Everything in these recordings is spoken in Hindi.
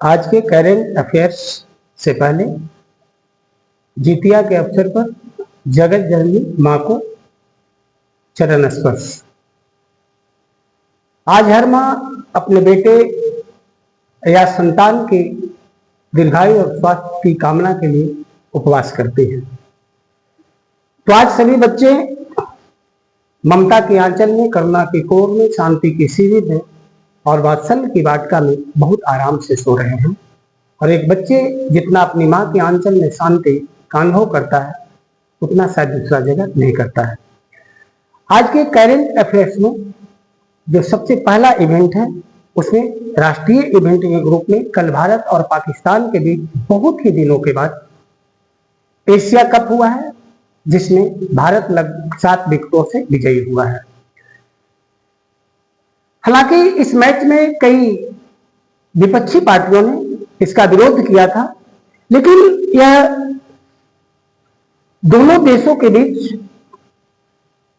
आज के करेंट अफेयर्स से पहले जितिया के अवसर पर जगत जननी मां को चरण स्पर्श। आज हर मां अपने बेटे या संतान के दीर्घायु और स्वास्थ्य की कामना के लिए उपवास करते हैं। तो आज सभी बच्चे ममता के आंचल में, करुणा के कोर में, शांति के शिविर में और वात्सल्य की वाटिका में बहुत आराम से सो रहे हैं। और एक बच्चे जितना अपनी माँ के आंचल में शांति का अनुभव करता है उतना शायद दूसरा जगह नहीं करता है। आज के करेंट अफेयर्स में जो सबसे पहला इवेंट है उसमें राष्ट्रीय इवेंट के ग्रुप में कल भारत और पाकिस्तान के बीच बहुत ही दिनों के बाद एशिया कप हुआ है, जिसमें भारत लगभग 7 विकेटों से विजयी हुआ है। हालांकि इस मैच में कई विपक्षी पार्टियों ने इसका विरोध किया था, लेकिन यह दोनों देशों के बीच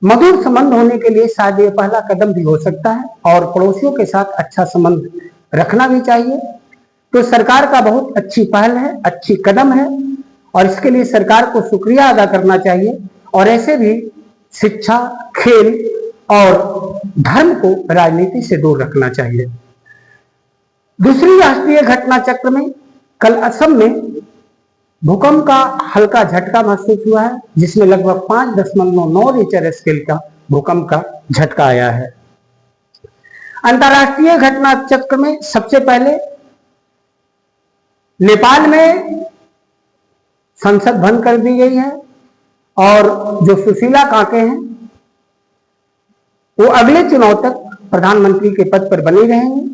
मधुर संबंध होने के लिए शायद यह पहला कदम भी हो सकता है और पड़ोसियों के साथ अच्छा संबंध रखना भी चाहिए। तो सरकार का बहुत अच्छी पहल है, अच्छी कदम है और इसके लिए सरकार को शुक्रिया अदा करना चाहिए। और ऐसे भी शिक्षा, खेल और धर्म को राजनीति से दूर रखना चाहिए। दूसरी राष्ट्रीय घटना चक्र में कल असम में भूकंप का हल्का झटका महसूस हुआ है, जिसमें लगभग 5.9 रिक्टर स्केल का भूकंप का झटका आया है। अंतर्राष्ट्रीय घटना चक्र में सबसे पहले नेपाल में संसद भंग कर दी गई है और जो सुशीला काके हैं वो अगले चुनाव तक प्रधानमंत्री के पद पर बने रहेंगे।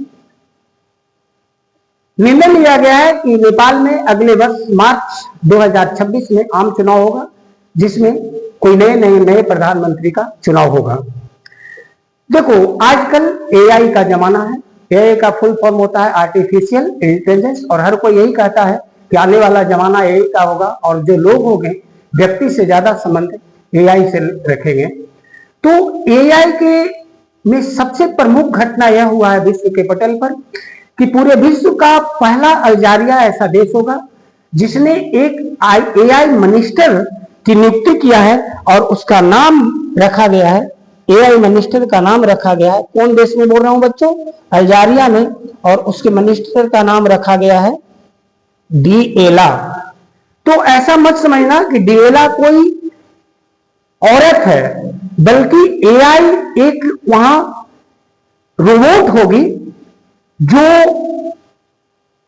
निर्णय लिया गया है कि नेपाल में अगले वर्ष मार्च 2026 में आम चुनाव होगा, जिसमें कोई नए प्रधानमंत्री का चुनाव होगा। देखो, आजकल एआई का जमाना है। एआई का फुल फॉर्म होता है आर्टिफिशियल इंटेलिजेंस, और हर कोई यही कहता है कि आने वाला जमाना एआई का होगा और जो लोग होंगे व्यक्ति से ज्यादा संबंध एआई से रखेंगे। तो एआई के में सबसे प्रमुख घटना यह हुआ है विश्व के पटल पर कि पूरे विश्व का पहला अल्जीरिया ऐसा देश होगा जिसने एक एआई मिनिस्टर की नियुक्ति किया है और उसका नाम रखा गया है, एआई मिनिस्टर का नाम रखा गया है। कौन देश में बोल रहा हूं बच्चों? अल्जीरिया में। और उसके मिनिस्टर का नाम रखा गया है डिएला। तो ऐसा मत समझना कि डिएला कोई औरत है, बल्कि एआई एक वहां रोबोट होगी जो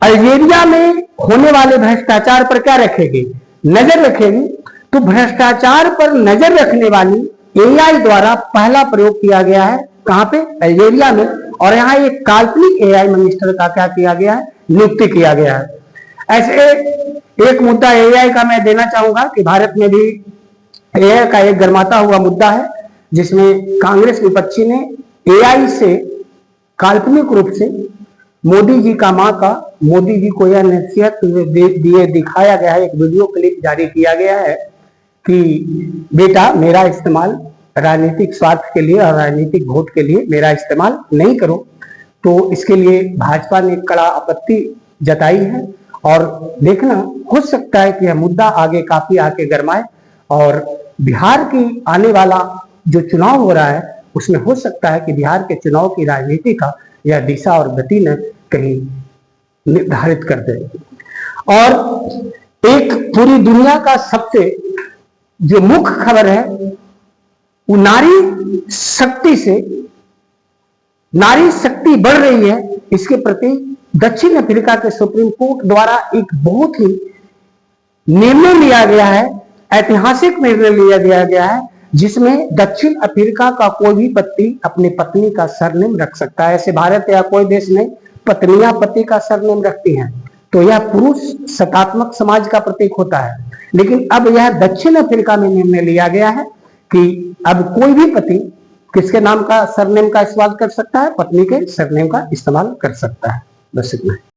अल्जीरिया में होने वाले भ्रष्टाचार पर क्या रखेगी? नजर रखेगी। तो भ्रष्टाचार पर नजर रखने वाली एआई द्वारा पहला प्रयोग किया गया है। कहां पे? अल्जीरिया में। और यहां एक काल्पनिक एआई मिनिस्टर का क्या किया गया है? नियुक्ति किया गया है। ऐसे एक मुद्दा एआई का मैं देना चाहूंगा कि भारत में भी एआई का एक गर्माता हुआ मुद्दा है, जिसमें कांग्रेस विपक्षी ने एआई से काल्पनिक रूप से मोदी जी का मां का, मोदी जी को यह नसीहत दिए दिखाया गया है, एक वीडियो क्लिप जारी किया गया है कि बेटा मेरा इस्तेमाल राजनीतिक स्वार्थ के लिए और राजनीतिक वोट के लिए मेरा इस्तेमाल नहीं करो। तो इसके लिए भाजपा ने कड़ा आपत्ति जताई है और देखना हो सकता है कि यह मुद्दा आगे काफी आके गरमाए और बिहार की आने वाला जो चुनाव हो रहा है उसमें हो सकता है कि बिहार के चुनाव की राजनीति का यह दिशा और गति न कहीं निर्धारित कर दे। और एक पूरी दुनिया का सबसे जो मुख्य खबर है वो नारी शक्ति से, नारी शक्ति बढ़ रही है, इसके प्रति दक्षिण अफ्रीका के सुप्रीम कोर्ट द्वारा एक बहुत ही निर्णय लिया गया है, ऐतिहासिक निर्णय लिया गया है, जिसमें दक्षिण अफ्रीका का कोई भी पति अपनी पत्नी का सरनेम रख सकता है। ऐसे भारत या कोई देश नहीं पत्नियां पति का सरनेम रखती हैं। तो यह पुरुष सत्तात्मक समाज का प्रतीक होता है। लेकिन अब यह दक्षिण अफ्रीका में निर्णय लिया गया है कि अब कोई भी पति किसके नाम का सरनेम का इस्तेमाल कर सकता है? पत्नी के सरनेम का इस्तेमाल कर सकता है। बस इतना।